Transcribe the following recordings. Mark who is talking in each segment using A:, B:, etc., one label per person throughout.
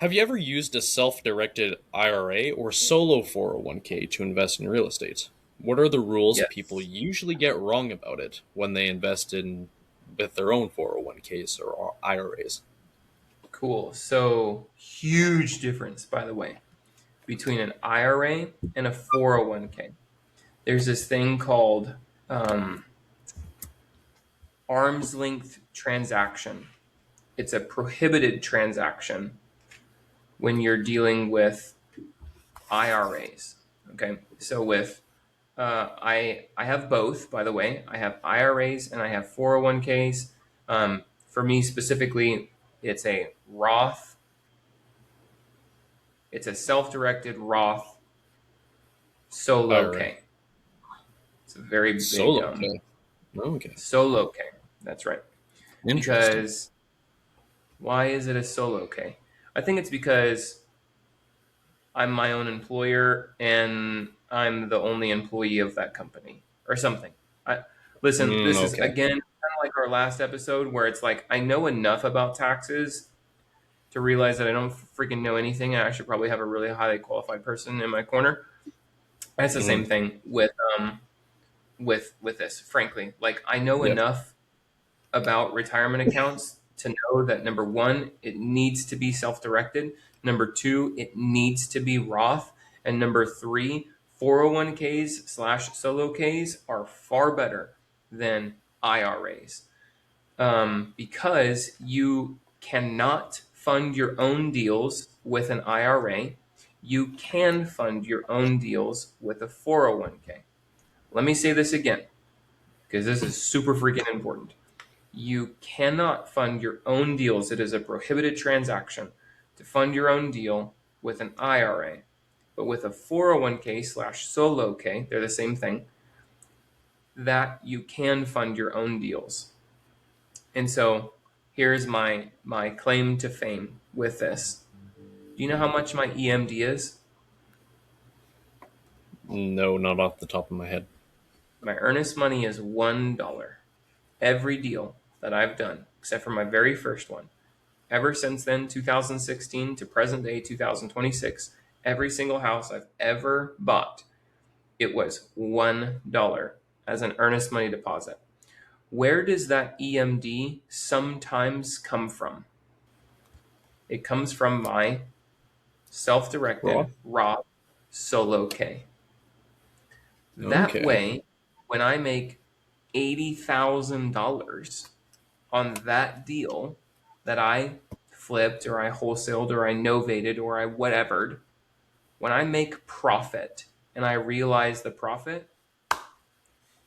A: Have you ever used a self-directed IRA or solo 401k to invest in real estate? What are the rules people
B: Yes.
A: usually get wrong about it when they invest in with their own 401ks or IRAs?
B: Cool. So, huge difference, by the way, between an IRA and a 401k. There's this thing called um, arm's length transaction. It's a prohibited transaction when you're dealing with IRAs. Okay. So, with I have both, by the way. I have IRAs and I have 401ks. For me specifically, it's a Roth. It's a self-directed Roth solo
A: IRA.
B: K. It's a very big
A: Solo, okay. Okay.
B: solo K. That's right.
A: Interesting.
B: Because why is it a solo K? I think it's because I'm my own employer and I'm the only employee of that company or something. I, listen, this is
A: Okay.
B: again kind of like our last episode where it's like I know enough about taxes to realize that I don't freaking know anything. I should probably have a really highly qualified person in my corner. That's the
A: Hmm.
B: same thing with this. Frankly, like I know
A: Yep.
B: enough about retirement accounts to know that number one, it needs to be self-directed. Number two, it needs to be Roth. And number three, 401ks slash solo Ks are far better than IRAs because you cannot fund your own deals with an IRA. You can fund your own deals with a 401k. Let me say this again because this is super freaking important. You cannot fund your own deals. It is a prohibited transaction to fund your own deal with an IRA. But with a 401k slash solo K, they're the same thing, that you can fund your own deals. And so here's my claim to fame with this. Do you know how much my EMD is?
A: No, not off the top of my head.
B: My earnest money is $1. Every deal that I've done, except for my very first one, ever since then, 2016 to present day 2026, every single house I've ever bought, it was $1 as an earnest money deposit. Where does that EMD sometimes come from? It comes from my self-directed
A: Roth?
B: Roth solo K. That
A: Okay.
B: way, when I make $80,000 on that deal that I flipped or I wholesaled or I novated or I whatevered, when I make profit and I realize the profit,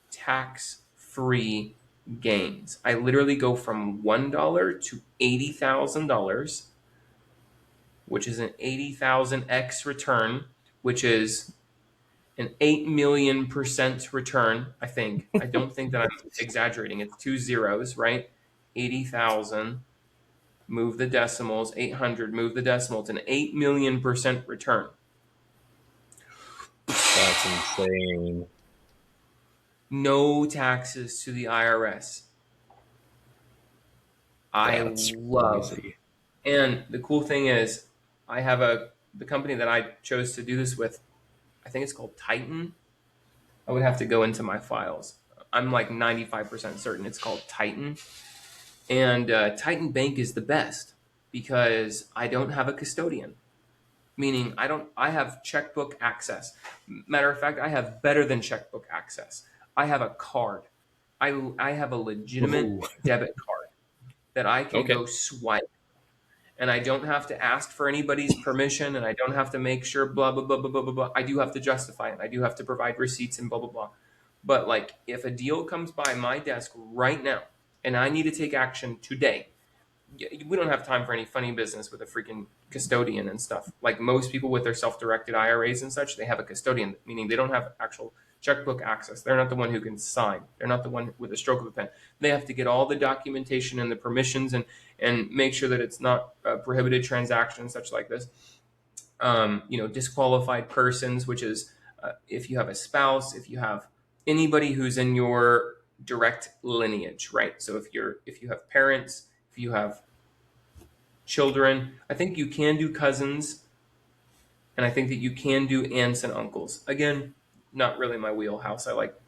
B: tax free gains. I literally go from $1 to $80,000, which is an 80,000x return, which is an 8 million percent return. I think. I don't think that I'm exaggerating. It's two zeros, right? 80,000, move the decimals, 800, move the decimal. It's an 8 million percent return.
A: That's insane.
B: No taxes to the IRS. I
A: That's
B: love.
A: crazy.
B: And the cool thing is, I have the company that I chose to do this with. I think it's called Titan. I would have to go into my files. I'm like 95% certain it's called Titan. And Titan Bank is the best because I don't have a custodian. Meaning I have checkbook access. Matter of fact, I have better than checkbook access. I have a card. I have a legitimate
A: Ooh.
B: debit card that I can
A: Okay.
B: go swipe, and I don't have to ask for anybody's permission, and I don't have to make sure blah blah blah blah blah blah blah. I do have to justify it. I do have to provide receipts and blah blah blah. But like if a deal comes by my desk right now and I need to take action today, we don't have time for any funny business with a freaking custodian and stuff. Like most people with their self-directed IRAs and such, they have a custodian, meaning they don't have actual checkbook access. They're not the one who can sign. They're not the one with a stroke of a pen. They have to get all the documentation and the permissions and make sure that it's not a prohibited transaction such like this. Disqualified persons, which is if you have a spouse, if you have anybody who's in your direct lineage, right? So if you have parents, if you have children. I think you can do cousins, and I think that you can do aunts and uncles. Again, not really my wheelhouse. I like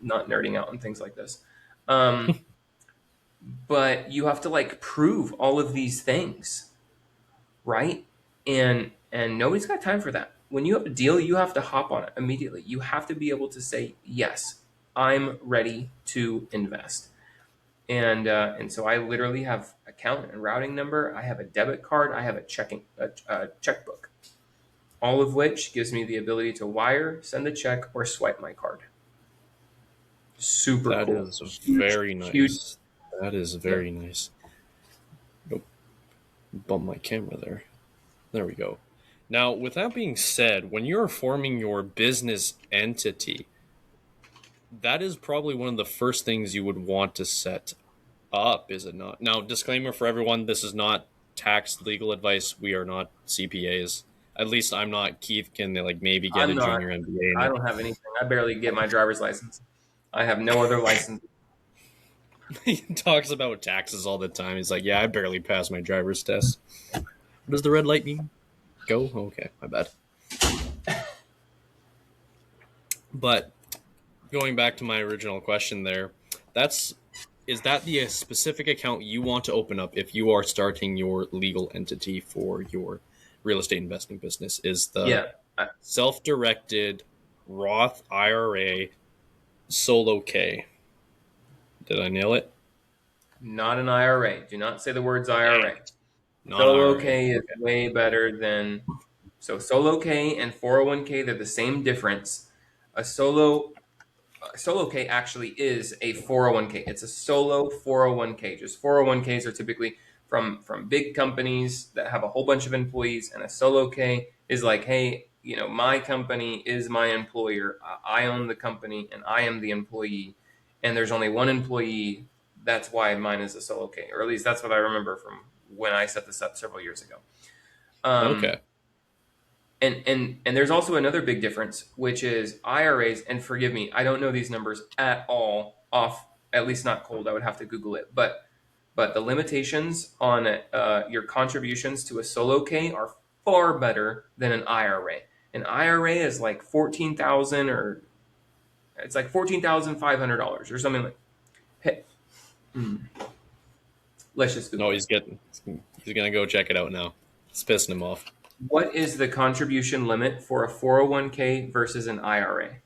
B: not nerding out on things like this. Um, but you have to like prove all of these things, right? And nobody's got time for that. When you have a deal, you have to hop on it immediately. You have to be able to say, yes, I'm ready to invest. And so I literally have account and routing number. I have a debit card. I have a checkbook, all of which gives me the ability to wire, send a check, or swipe my card. Super
A: That
B: cool.
A: is
B: Huge,
A: very
B: huge.
A: nice. That is
B: Yeah.
A: very nice. Nope, bump my camera there. There we go. Now, with that being said, when you're forming your business entity, that is probably one of the first things you would want to set up, is it not? Now, disclaimer for everyone, this is not tax legal advice. We are not CPAs. At least I'm not. Keith can like maybe get
B: I'm
A: a
B: not.
A: junior MBA in
B: I
A: it.
B: don't have anything. I barely get my driver's license. I have no other license.
A: He talks about taxes all the time. He's like, yeah, I barely passed my driver's test. What does the red light mean? Go? Okay, my bad. But going back to my original question there, that's is that the specific account you want to open up if you are starting your legal entity for your real estate investing business? Is the
B: Yeah,
A: self-directed Roth IRA solo K? Did I nail it?
B: not an IRA. Do not say the words
A: Dang
B: IRA.
A: it. Not
B: Solo
A: IRA.
B: K is
A: Okay.
B: way better than so Solo K and 401k, they're the same difference. A solo K actually is a 401k. It's a solo 401k. Just 401ks are typically from big companies that have a whole bunch of employees, and a solo K is like, hey, my company is my employer. I own the company, and I am the employee. And there's only one employee. That's why mine is a solo K, or at least that's what I remember from when I set this up several years ago. Um,
A: Okay.
B: and there's also another big difference, which is IRAs. And forgive me, I don't know these numbers at all off, at least not cold. I would have to Google it. But the limitations on your contributions to a solo K are far better than an IRA. An IRA is like 14,000, or it's like $14,500 or something like. Hey, let's just
A: No,
B: Google it.
A: he's gonna go check it out now. It's pissing him off.
B: What is the contribution limit for a 401k versus an IRA?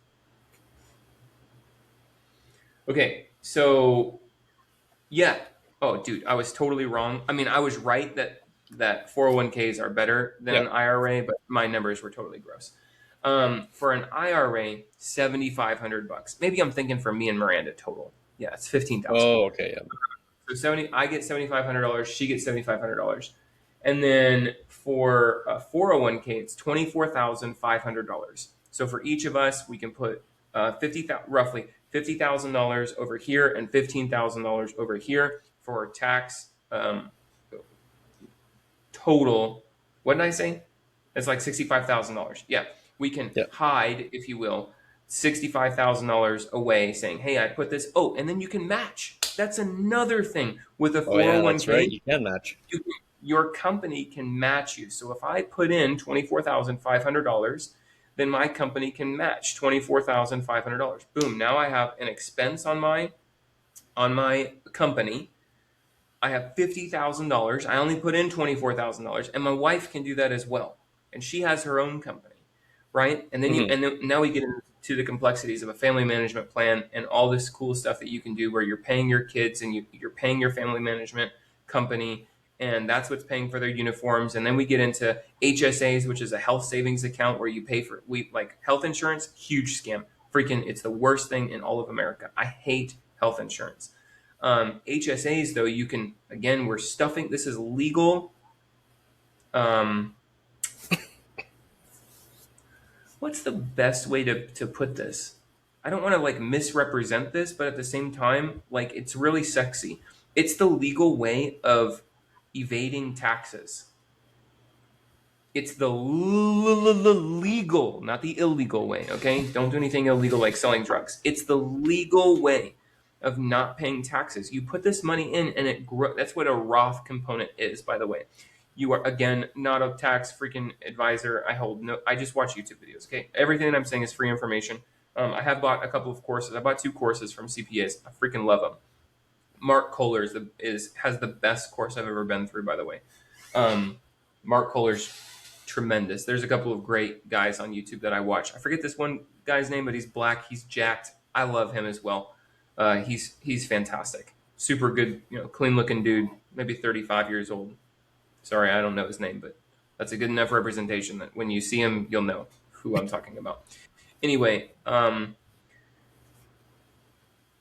B: Okay, so yeah. Oh, dude, I was totally wrong. I mean, I was right that 401ks are better than an
A: Yep.
B: IRA, but my numbers were totally gross. For an IRA, 7,500 bucks. Maybe I'm thinking for me and Miranda total. Yeah, it's 15,000.
A: Oh, okay, yeah.
B: So I get $7,500. She gets $7,500, and then for a 401k, it's $24,500. So for each of us, we can put roughly $50,000 over here and $15,000 over here for tax total. What did I say? It's like $65,000. Yeah, we can
A: Yep.
B: hide, if you will, $65,000 away, saying, "Hey, I put this." Oh, and then you can match. That's another thing with a
A: Oh yeah, that's right.
B: 401k.
A: You can match.
B: Your company can match you. So if I put in $24,500, then my company can match $24,500. Boom! Now I have an expense on my company. I have $50,000. I only put in $24,000, and my wife can do that as well, and she has her own company, right? And then
A: Hmm.
B: now we get into the complexities of a family management plan and all this cool stuff that you can do, where you're paying your kids and you're paying your family management company, and that's what's paying for their uniforms. And then we get into HSAs, which is a health savings account where you pay for like health insurance. Huge scam, freaking! It's the worst thing in all of America. I hate health insurance. HSAs, though, you can, again, we're stuffing, this is legal. Um, what's the best way to put this? I don't want to like misrepresent this, but at the same time, like it's really sexy. It's the legal way of evading taxes. It's the legal, not the illegal way, okay? Don't do anything illegal like selling drugs. It's the legal way of not paying taxes. You put this money in and it grows. That's what a Roth component is, by the way. You are, again, not a tax freaking advisor. I just watch YouTube videos. Okay. Everything that I'm saying is free information. I have bought a couple of courses. I bought 2 courses from CPAs. I freaking love them. Mark Kohler has the best course I've ever been through, by the way. Mark Kohler's tremendous. There's a couple of great guys on YouTube that I watch. I forget this one guy's name, but he's black. He's jacked. I love him as well. He's fantastic. Super good, clean looking dude. Maybe 35 years old. Sorry, I don't know his name, but that's a good enough representation that when you see him, you'll know who I'm talking about. Anyway,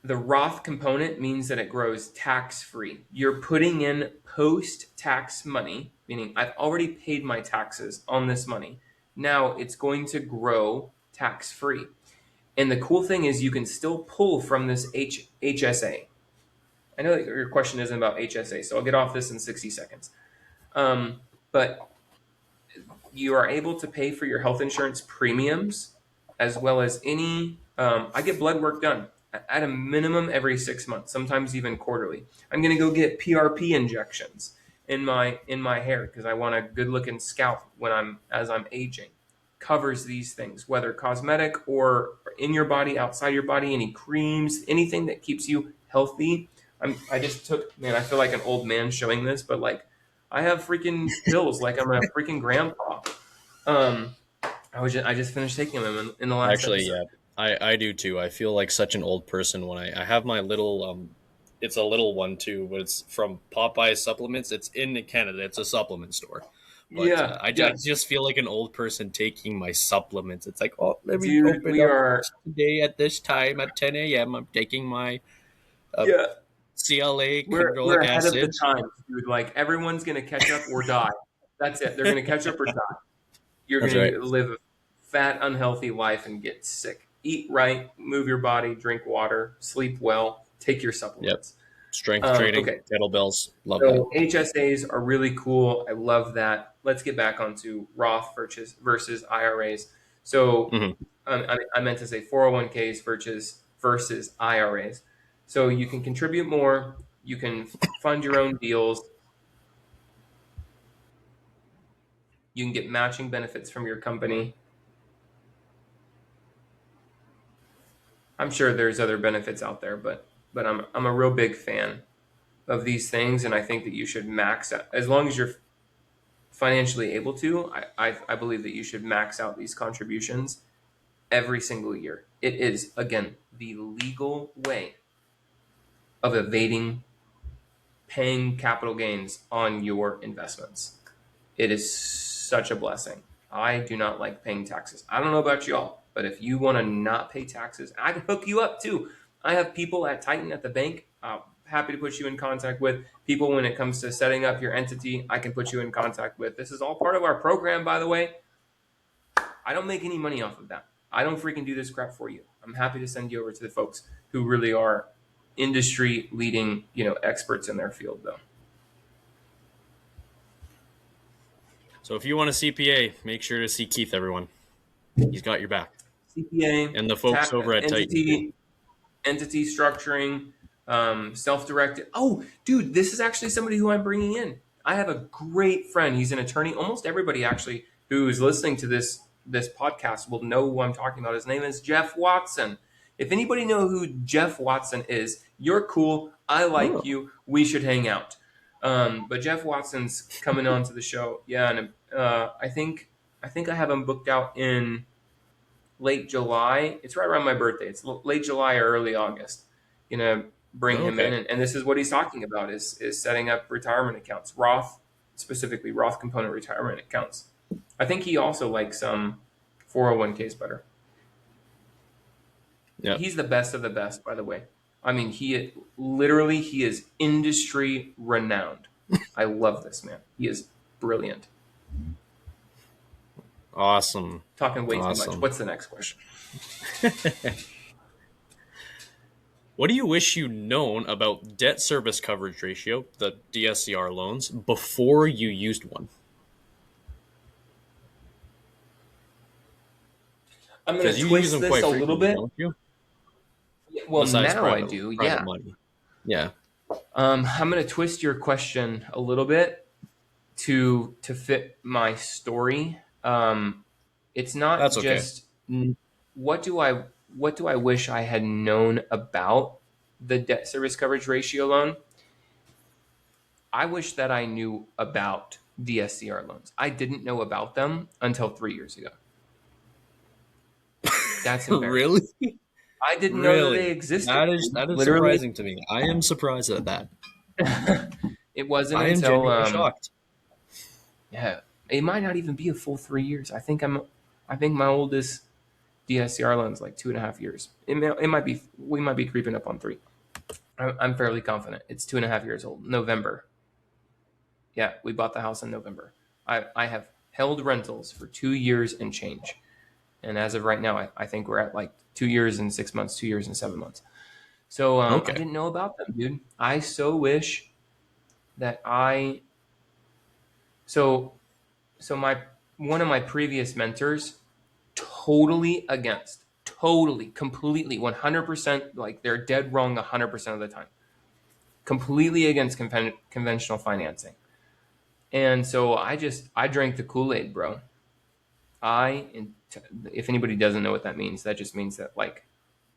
B: the Roth component means that it grows tax-free. You're putting in post-tax money, meaning I've already paid my taxes on this money. Now it's going to grow tax-free. And the cool thing is you can still pull from this HSA. I know that your question isn't about HSA, so I'll get off this in 60 seconds. But you are able to pay for your health insurance premiums as well as any. I get blood work done at a minimum every 6 months, sometimes even quarterly. I'm going to go get PRP injections in my hair because I want a good looking scalp as I'm aging. Covers these things, whether cosmetic or in your body, outside your body, any creams, anything that keeps you healthy. I just took, man, I feel like an old man showing this, but like I have freaking pills like I'm a freaking grandpa. I just finished taking them in the last
A: Actually,
B: episode.
A: yeah, I do too. I feel like such an old person when I have my little it's a little one too, but it's from Popeye supplements. It's in Canada. It's a supplement store. But
B: Yeah,
A: I
B: yeah,
A: just feel like an old person taking my supplements. It's like, oh, let me
B: dude,
A: open
B: we
A: up
B: are.
A: today at this time at 10 a.m. I'm taking my uh,
B: Yeah,
A: CLA
B: we're
A: chondroic
B: ahead of the
A: acid.
B: times, dude. Like everyone's gonna catch up or die. That's it. They're gonna catch up or die. You're
A: That's right.
B: gonna live a fat, unhealthy life and get sick. Eat right, move your body, drink water, sleep well, take your
A: Yep.
B: supplements.
A: Strength training,
B: Okay,
A: kettlebells. Love that.
B: so HSAs are really cool. I love that. Let's get back onto Roth versus IRAs. So
A: Hmm.
B: I meant to say 401ks versus IRAs. So you can contribute more. You can fund your own deals. You can get matching benefits from your company. I'm sure there's other benefits out there, but I'm a real big fan of these things, and I think that you should max out as long as you're financially able to. I believe that you should max out these contributions every single year. It is again the legal way of evading paying capital gains on your investments. It is such a blessing. I do not like paying taxes. I don't know about y'all, but if you want to not pay taxes, I can hook you up too. I have people at Titan at the bank. Happy to put you in contact with people when it comes to setting up your entity. I can put you in contact with. This is all part of our program, by the way. I don't make any money off of that. I don't freaking do this crap for you. I'm happy to send you over to the folks who really are industry leading, experts in their field, though.
A: So if you want a CPA, make sure to see Keith, everyone. He's got your back.
B: CPA,
A: And the folks over at Titan too.
B: entity structuring, self-directed. Oh, dude, this is actually somebody who I'm bringing in. I have a great friend. He's an attorney. Almost everybody actually who is listening to this podcast will know who I'm talking about. His name is Jeff Watson. If anybody know who Jeff Watson is, you're cool. I like
A: Oh,
B: you. We should hang out. But Jeff Watson's coming on to the show. Yeah, and I think I have him booked out in late July. It's right around my birthday. It's late July or early August. Gonna bring him in,
A: okay.
B: and this is what he's talking about: is setting up retirement accounts, Roth, specifically Roth component retirement accounts. I think he also likes 401ks better.
A: Yep.
B: He's the best of the best, by the way. I mean, he is industry renowned. I love this man. He is brilliant.
A: Awesome.
B: Talking way too much.
A: Awesome.
B: What's the next question?
A: What do you wish you'd known about debt service coverage ratio, the DSCR loans, before you used one?
B: I'm going
A: Because
B: to
A: you use
B: twist
A: them
B: this
A: quite
B: a little
A: frequently,
B: bit.
A: don't you?
B: Well,
A: besides
B: now I do.
A: private
B: Yeah.
A: money. Yeah,
B: I'm going to twist your question a little bit to fit my story. It's not
A: that's okay.
B: just what do I what do I wish I had known about the debt service coverage ratio loan. I wish that I knew about DSCR loans. I didn't know about them until 3 years ago. That's embarrassing.
A: Really?
B: I didn't know that they
A: Really?
B: existed,
A: That is
B: literally.
A: surprising to me. I am surprised at that.
B: It wasn't
A: I am
B: until
A: genuinely shocked.
B: yeah, it might not even be a full 3 years. I think my oldest DSCR loan is like 2.5 years. It might be, we might be creeping up on three. I'm fairly confident it's 2.5 years old. November. Yeah, we bought the house in November. I have held rentals for 2 years and change. And as of right now, I think we're at like 2 years and 6 months, 2 years and 7 months. So I
A: Okay.
B: didn't know about them, dude. I so wish that I. So so my one of my previous mentors, totally against, totally, completely, 100%, like they're dead wrong 100% of the time. Completely against conventional financing. And so I drank the Kool-Aid, bro. If anybody doesn't know what that means, that just means that like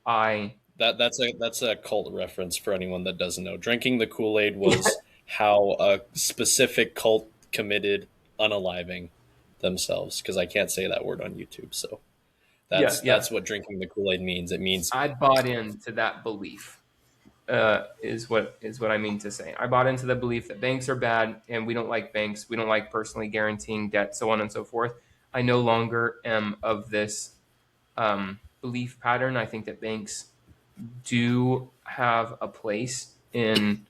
B: I
A: That's a cult reference for anyone that doesn't know. Drinking the Kool-Aid was how a specific cult committed unaliving themselves, because I can't say that word on YouTube. So
B: yeah, yeah.
A: that's what drinking the Kool-Aid means. It means
B: I bought into that belief. Is what I mean to say. I bought into the belief that banks are bad and we don't like banks. We don't like personally guaranteeing debt, so on and so forth. I no longer am of this belief pattern. I think that banks do have a place in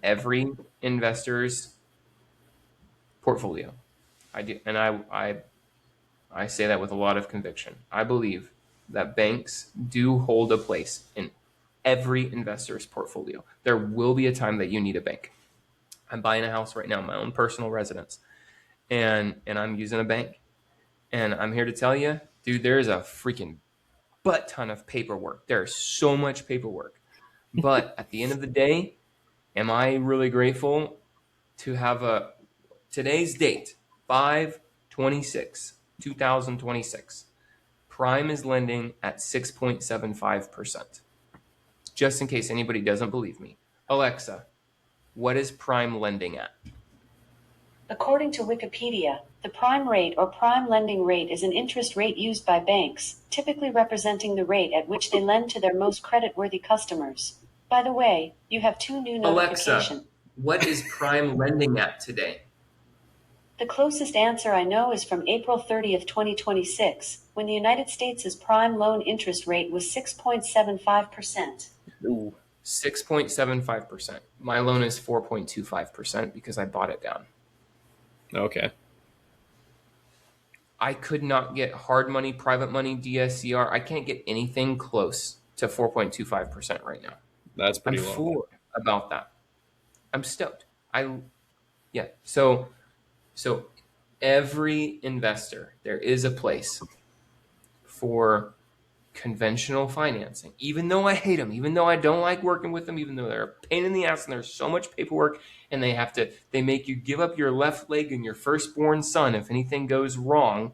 B: every investor's portfolio. I do, and I say that with a lot of conviction. I believe that banks do hold a place in every investor's portfolio. There will be a time that you need a bank. I'm buying a house right now, my own personal residence, and I'm using a bank. And I'm here to tell you, dude, there is a freaking butt ton of paperwork. There's so much paperwork. But at the end of the day, am I really grateful to have a today's date, 5/26, 2026. Prime is lending at 6.75%. Just in case anybody doesn't believe me. Alexa, what is Prime lending at?
C: According to Wikipedia, the prime rate or prime lending rate is an interest rate used by banks, typically representing the rate at which they lend to their most creditworthy customers. By the way, you have two new
B: Alexa,
C: notifications.
B: what is Prime lending at today?
C: The closest answer I know is from April 30th, 2026, when the United States' prime loan interest rate was 6.75%.
A: ooh,
B: 6.75%. My loan is 4.25% because I bought it down.
A: okay.
B: I could not get hard money, private money, DSCR. I can't get anything close to 4.25% right now.
A: That's
B: I'm
A: pretty low.
B: floored about that. I'm stoked. Yeah. So every investor, there is a place for conventional financing. Even though I hate them, even though I don't like working with them, even though they're a pain in the ass and there's so much paperwork and they make you give up your left leg and your firstborn son if anything goes wrong,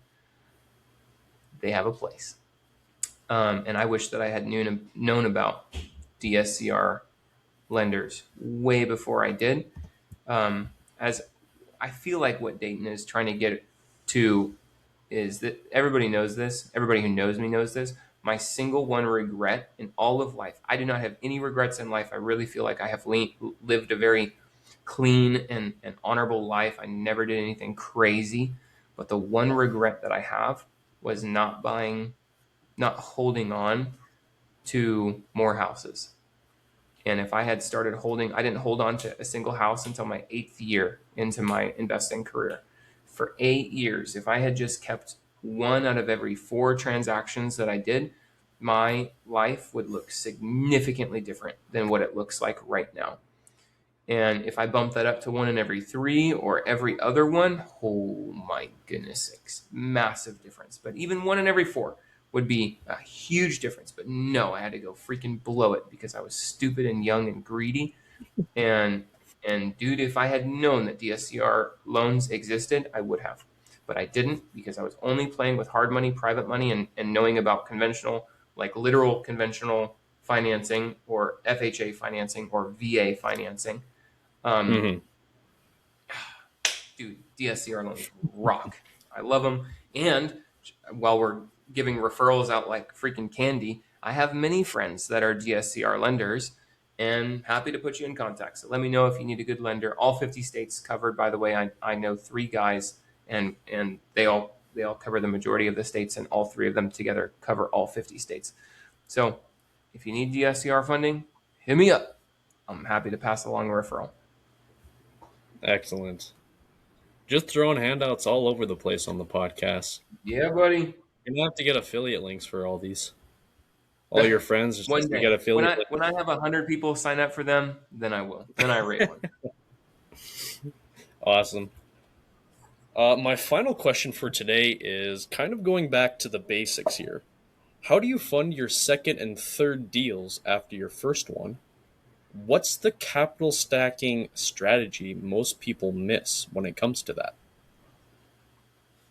B: they have a place. And I wish that I had known about DSCR lenders way before I did. As I feel like what Dayton is trying to get to is that everybody knows this. Everybody who knows me knows this. My single one regret in all of life. I do not have any regrets in life. I really feel like I have lived a very clean and honorable life. I never did anything crazy. But the one regret that I have was not holding on to more houses. And if I had started holding, I didn't hold on to a single house until my 8th year into my investing career. For 8 years, if I had just kept one out of every 4 transactions that I did, my life would look significantly different than what it looks like right now. And if I bump that up to one in every 3 or every other one, oh my goodness sakes, massive difference. But even one in every 4 would be a huge difference. But no, I had to go freaking blow it because I was stupid and young and greedy. And dude, if I had known that DSCR loans existed, I would have. But I didn't because I was only playing with hard money, private money, and knowing about conventional, like literal conventional financing or FHA financing or VA financing. Um,
A: Hmm.
B: Dude, DSCR loans rock. I love them. And while we're giving referrals out like freaking candy, I have many friends that are DSCR lenders and happy to put you in contact. So let me know if you need a good lender. All 50 states covered, by the way. I know three guys and they all cover the majority of the states, and all three of them together cover all 50 states. So if you need DSCR funding, hit me up. I'm happy to pass along a referral.
A: Excellent. Just throwing handouts all over the place on the podcast.
B: Yeah, buddy.
A: You're gonna have to get affiliate links for all these. All your friends just
B: One
A: has to
B: day,
A: get
B: when
A: affiliate
B: I
A: links.
B: when I have 100 people sign up for them, then I will. Then I rate one.
A: Awesome. My final question for today is kind of going back to the basics here. How do you fund your second and third deals after your first one? What's the capital stacking strategy most people miss when it comes to that?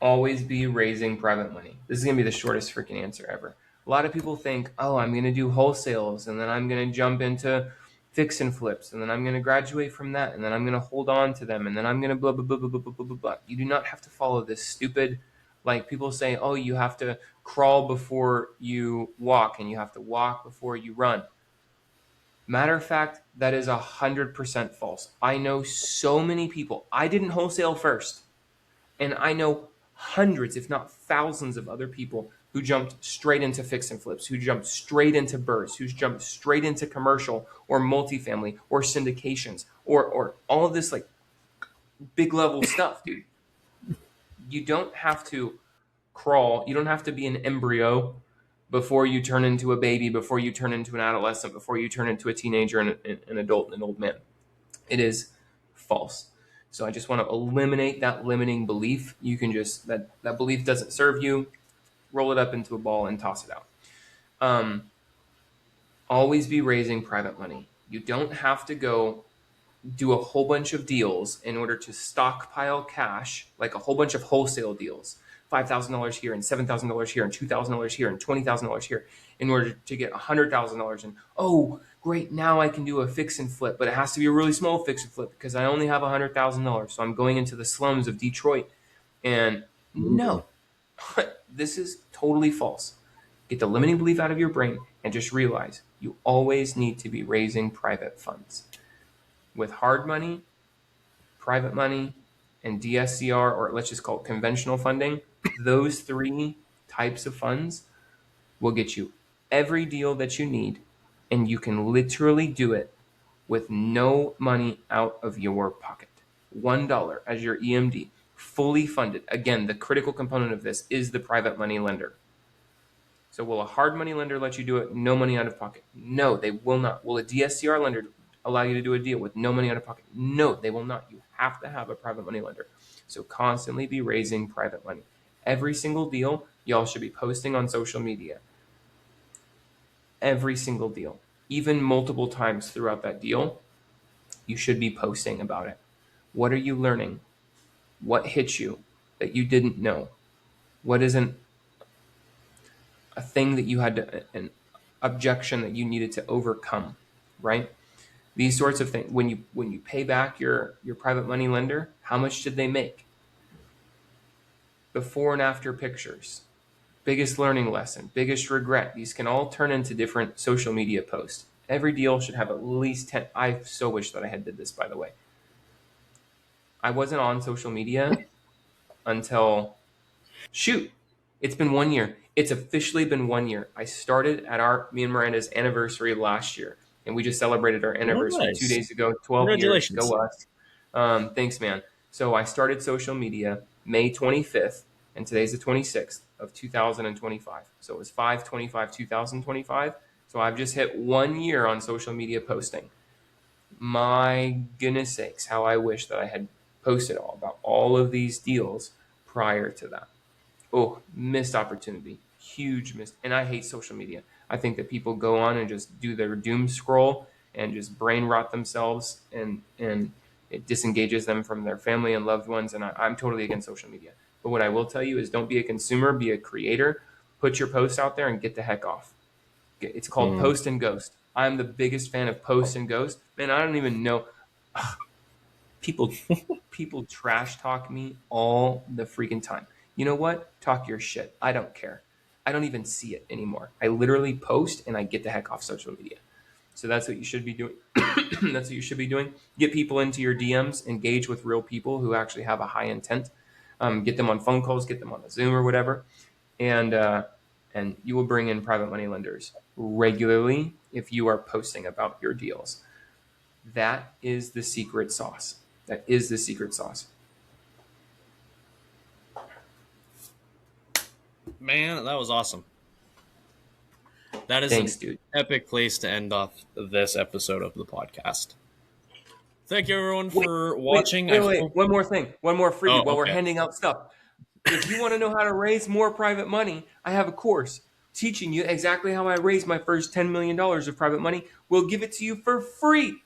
B: Always be raising private money. This is gonna be the shortest freaking answer ever. A lot of people think, oh, I'm gonna do wholesales, and then I'm gonna jump into fix and flips, and then I'm gonna graduate from that, and then I'm gonna hold on to them, and then I'm gonna blah blah blah blah blah blah blah blah. Blah. You do not have to follow this stupid, like people say, oh, you have to crawl before you walk, and you have to walk before you run. Matter of fact, that is 100% false. I know so many people. I didn't wholesale first. And I know hundreds, if not thousands, of other people who jumped straight into fix and flips, who jumped straight into BRRRRs, who's jumped straight into commercial or multifamily or syndications or all of this like big level stuff, dude. You don't have to crawl. You don't have to be an embryo before you turn into a baby, before you turn into an adolescent, before you turn into a teenager and an adult and an old man. It is false. So I just want to eliminate that limiting belief. You can just that belief doesn't serve you. Roll it up into a ball and toss it out. Um, Always be raising private money. You don't have to go do a whole bunch of deals in order to stockpile cash, like a whole bunch of wholesale deals. $5,000 here and $7,000 here and $2,000 here and $20,000 here in order to get $100,000. And oh, great, now I can do a fix and flip, but it has to be a really small fix and flip because I only have $100,000. So I'm going into the slums of Detroit. And
A: Mhm.
B: no, this is totally false. Get the limiting belief out of your brain and just realize you always need to be raising private funds. With hard money, private money, and DSCR, or let's just call it conventional funding, those three types of funds will get you every deal that you need, and you can literally do it with no money out of your pocket. $1 as your EMD, fully funded. Again, the critical component of this is the private money lender. So will a hard money lender let you do it, no money out of pocket? No, they will not. Will a DSCR lender allow you to do a deal with no money out of pocket? No, they will not. You have to have a private money lender. So constantly be raising private money. Every single deal, y'all should be posting on social media. Every single deal, even multiple times throughout that deal, you should be posting about it. What are you learning? What hit you that you didn't know? What is a thing that you had to, an objection that you needed to overcome, right? These sorts of things. When you pay back your private money lender, how much did they make? Before and after pictures. Biggest learning lesson, biggest regret. These can all turn into different social media posts. Every deal should have at least 10. I so wish that I had did this, by the way. I wasn't on social media until shoot, it's been 1 year. It's officially been 1 year. I started at me and Miranda's anniversary last year, and we just celebrated our
A: Oh,
B: anniversary two
A: nice.
B: days ago. 12 years,
A: Congratulations.
B: go us! Thanks, man. So I started social media May 25th, and today's the 26th of 2025. So it was 5/25/2025. So I've just hit 1 year on social media posting. My goodness sakes, how I wish that I had posted all about all of these deals prior to that. Oh, missed opportunity. huge mistake. And I hate social media. I think that people go on and just do their doom scroll and just brain rot themselves, and it disengages them from their family and loved ones. And I'm totally against social media. But what I will tell you is don't be a consumer, be a creator. Put your post out there and get the heck off. It's called
A: Mm.
B: Post and Ghost. I'm the biggest fan of Post and Ghost. Man, I don't even know. People people trash talk me all the freaking time. You know what? Talk your shit. I don't care. I don't even see it anymore. I literally post and I get the heck off social media. So that's what you should be doing. That's what you should be doing. Get people into your DMs, engage with real people who actually have a high intent. Get them on phone calls, get them on a Zoom or whatever, and you will bring in private money lenders regularly if you are posting about your deals. That is the secret sauce. That is the secret sauce.
A: Man, that was awesome. That is
B: Thanks,
A: an
B: dude.
A: epic place to end off this episode of the podcast. Thank you, everyone, for watching.
B: Wait. One more thing. One more freebie while we're
A: Okay.
B: handing out stuff. If you want to know how to raise more private money, I have a course teaching you exactly how I raised my first $10 million of private money. We'll give it to you for free.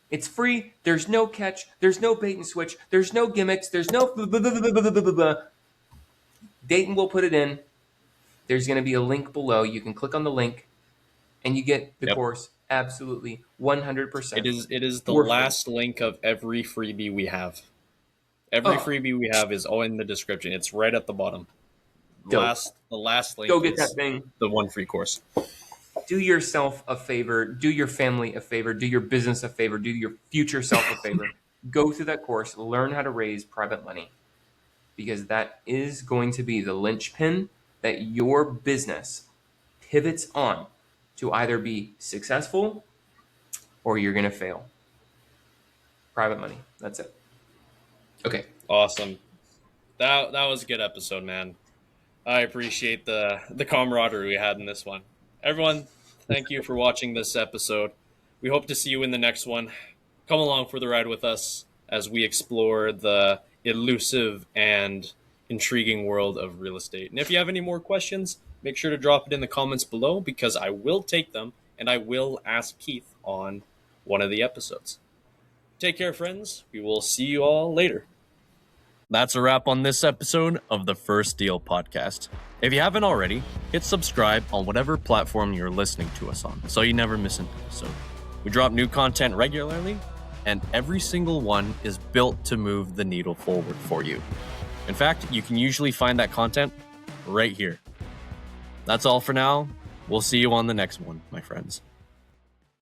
B: It's free. There's no catch. There's no bait and switch. There's no gimmicks. There's no blah, blah, blah, blah, blah, blah, blah, blah. Dayton will put it in. There's going to be a link below. You can click on the link and you get the course absolutely 100%.
A: It is the
B: for free.
A: last link of every freebie we have. Every freebie we have is all in the description. It's right at the bottom.
B: Dope.
A: The last link.
B: Go get
A: is
B: that thing.
A: The one free course.
B: Do yourself a favor. Do your family a favor. Do your business a favor. Do your future self a favor. Go through that course. Learn how to raise private money, because that is going to be the linchpin that your business pivots on to either be successful or you're going to fail. Private money. That's it. Okay.
A: Awesome. That was a good episode, man. I appreciate the camaraderie we had in this one. Everyone, thank you for watching this episode. We hope to see you in the next one. Come along for the ride with us as we explore the elusive and intriguing world of real estate. And if you have any more questions, make sure to drop it in the comments below, because I will take them and I will ask Keith on one of the episodes. Take care, friends. We will see you all later. That's a wrap on this episode of the First Deal podcast. If you haven't already, hit subscribe on whatever platform you're listening to us on so you never miss an episode. We drop new content regularly, and every single one is built to move the needle forward for you. In fact, you can usually find that content right here. That's all for now. We'll see you on the next one, my friends.